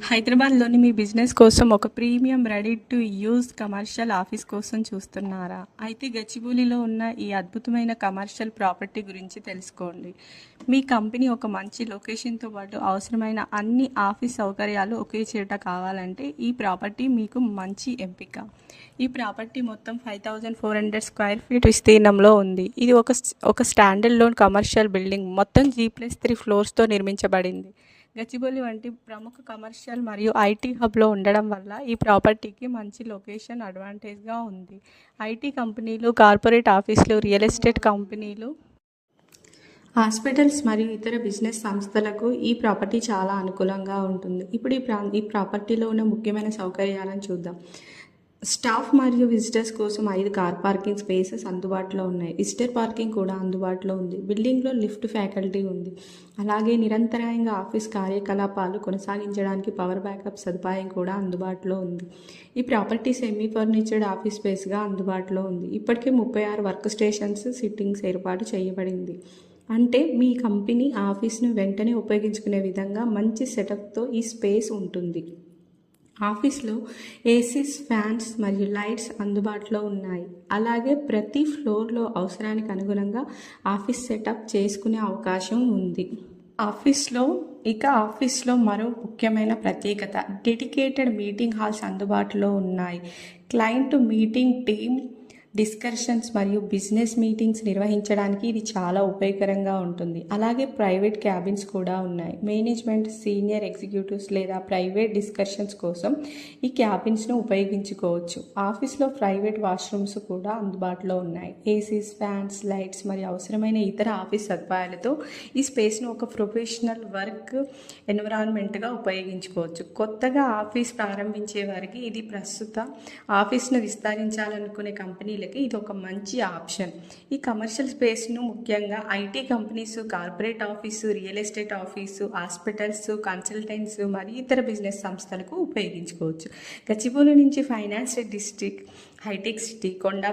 హైదరాబాద్లోని మీ బిజినెస్ కోసం ఒక premium ready to use commercial office కోసం చూస్తున్నారా? అయితే గచ్చిబౌలిలో ఉన్న ఈ అద్భుతమైన కమర్షియల్ ప్రాపర్టీ గురించి తెలుసుకోండి. మీ కంపెనీ ఒక మంచి లొకేషన్తో పాటు అవసరమైన అన్ని ఆఫీస్ సౌకర్యాలు ఒకే చోట కావాలంటే ఈ ప్రాపర్టీ మీకు మంచి ఎంపిక. ఈ ప్రాపర్టీ మొత్తం 5400 స్క్వేర్ ఫీట్ విస్తీర్ణంలో ఉంది. ఇది ఒక స్టాండర్డ్ లోన్ కమర్షియల్ బిల్డింగ్. మొత్తం G+3 ఫ్లోర్స్తో నిర్మించబడింది. గచ్చిబౌలి వంటి ప్రముఖ కమర్షియల్ మరియు ఐటీ హబ్లో ఉండడం వల్ల ఈ ప్రాపర్టీకి మంచి లొకేషన్ అడ్వాంటేజ్గా ఉంది. ఐటీ కంపెనీలు, కార్పొరేట్ ఆఫీసులు, రియల్ ఎస్టేట్ కంపెనీలు, హాస్పిటల్స్ మరియు ఇతర బిజినెస్ సంస్థలకు ఈ ప్రాపర్టీ చాలా అనుకూలంగా ఉంటుంది. ఇప్పుడు ఈ ప్రాపర్టీలో ఉన్న ముఖ్యమైన సౌకర్యాలను చూద్దాం. స్టాఫ్ మరియు విజిటర్స్ కోసం 5 కార్ పార్కింగ్ స్పేసెస్ అందుబాటులో ఉన్నాయి. విజిటర్ పార్కింగ్ కూడా అందుబాటులో ఉంది. బిల్డింగ్లో లిఫ్ట్ ఫ్యాకల్టీ ఉంది. అలాగే నిరంతరాయంగా ఆఫీస్ కార్యకలాపాలు కొనసాగించడానికి పవర్ బ్యాకప్ సదుపాయం కూడా అందుబాటులో ఉంది. ఈ ప్రాపర్టీ సెమీ ఫర్నిచర్డ్ ఆఫీస్ స్పేస్గా అందుబాటులో ఉంది. ఇప్పటికే 36 వర్క్ స్టేషన్స్, సిట్టింగ్స్ ఏర్పాటు చేయబడింది. అంటే మీ కంపెనీ ఆఫీస్ను వెంటనే ఉపయోగించుకునే విధంగా మంచి సెటప్తో ఈ స్పేస్ ఉంటుంది. ఆఫీస్లో ఏసీస్, ఫ్యాన్స్ మరియు లైట్స్ అందుబాటులో ఉన్నాయి. అలాగే ప్రతి ఫ్లోర్లో అవసరానికి అనుగుణంగా ఆఫీస్ సెటప్ చేసుకునే అవకాశం ఉంది. ఆఫీస్లో మరో ముఖ్యమైన ప్రత్యేకత, డెడికేటెడ్ మీటింగ్ హాల్స్ అందుబాటులో ఉన్నాయి. క్లయింట్ మీటింగ్, టీమ్ డిస్కషన్స్ మరియు బిజినెస్ మీటింగ్స్ నిర్వహించడానికి ఇది చాలా ఉపయోగకరంగా ఉంటుంది. అలాగే ప్రైవేట్ క్యాబిన్స్ కూడా ఉన్నాయి. మేనేజ్మెంట్, సీనియర్ ఎగ్జిక్యూటివ్స్ లేదా ప్రైవేట్ డిస్కషన్స్ కోసం ఈ క్యాబిన్స్ను ఉపయోగించుకోవచ్చు. ఆఫీస్లో ప్రైవేట్ వాష్రూమ్స్ కూడా అందుబాటులో ఉన్నాయి. ఏసీస్, ఫ్యాన్స్, లైట్స్ మరియు అవసరమైన ఇతర ఆఫీస్ సదుపాయాలతో ఈ స్పేస్ను ఒక ప్రొఫెషనల్ వర్క్ ఎన్విరాన్మెంట్గా ఉపయోగించుకోవచ్చు. కొత్తగా ఆఫీస్ ప్రారంభించే వారికి ఇది ప్రస్తుత ఆఫీస్ను విస్తరించాలనుకునే కంపెనీలు ఇది ఒక మంచి ఆప్షన్. ఈ కమర్షియల్ స్పేస్ను ముఖ్యంగా IT companies, corporate office, real estate office, hospitals, consultants మరియు ఇతర బిజినెస్ సంస్థలకు ఉపయోగించుకోవచ్చు. గచ్చిబౌలి నుంచి ఫైనాన్స్ డిస్ట్రిక్ట్, హైటెక్ సిటీ, కొండా